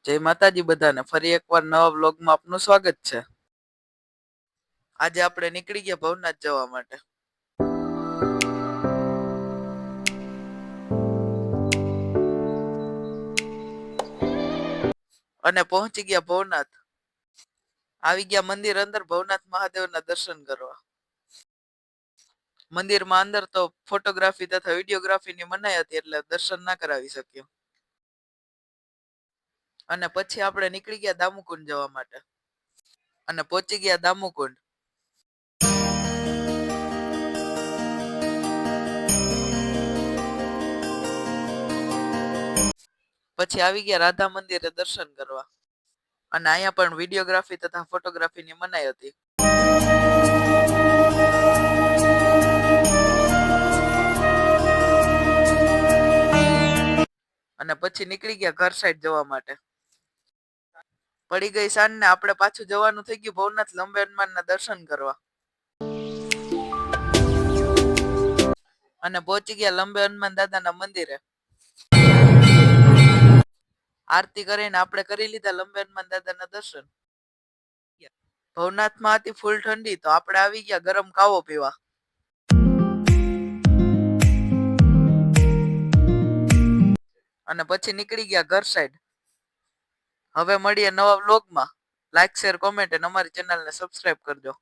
જય માતાજી બધાને ફરી એકવાર નવા વ્લોગમાં આપનું સ્વાગત છે. આજે આપણે નીકળી ગયા ભવનાથ જવા માટે. અને પહોંચી ગયા ભવનાથ. આવી ગયા મંદિર અંદર ભવનાથ મહાદેવના દર્શન કરવા. મંદિરમાં અંદર તો ફોટોગ્રાફી તથા વિડીયોગ્રાફીની મનાઈ હતી એટલે દર્શન ના કરાવી શક્યો. અને પછી આપણે નીકળી ગયા દામુકુંડ જવા માટે. અને પહોંચી ગયા દામુકુંડ. પછી આવી ગયા રાધા મંદિરે દર્શન કરવા. અને અહીંયા પણ વિડીયોગ્રાફી તથા ફોટોગ્રાફીની મનાઈ હતી. અને પછી નીકળી ગયા ઘર સાઈડ જવા માટે. પડી ગઈ સાંજ ને આપણે પાછું જવાનું થઈ ગયું ભવનાથ લંબે હનુમાનના દર્શન કરવા. અને પહોંચી ગયા લંબે હનુમાન દાદાના મંદિરે. આરતી કરીને આપણે કરી લીધા લંબે હનુમાન દાદાના દર્શન. ભવનાથમાં હતી ફૂલ ઠંડી તો આપણે આવી ગયા ગરમ કાવો પીવા. અને પછી નીકળી ગયા ઘર સાઈડ. હવે મળીએ નવા વ્લોગમાં. લાઈક શેર કોમેન્ટ અને અમારી ચેનલને સબસ્ક્રાઇબ કરજો.